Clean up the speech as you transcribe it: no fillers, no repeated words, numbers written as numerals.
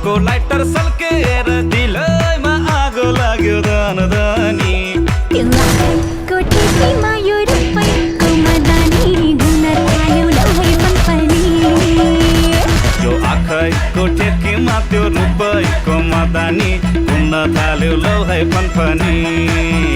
को लाइटर सल्केर दिलैमा आगो लाग्यो धनी तिमीको टिपीमा यो रुपैको मदानी घुम्न थाल्यो लौ है फनफनी यो आँखैको ठेकीमा त्यो रुपैको मदानी घुम्न थाल्यो लौ है फनफनी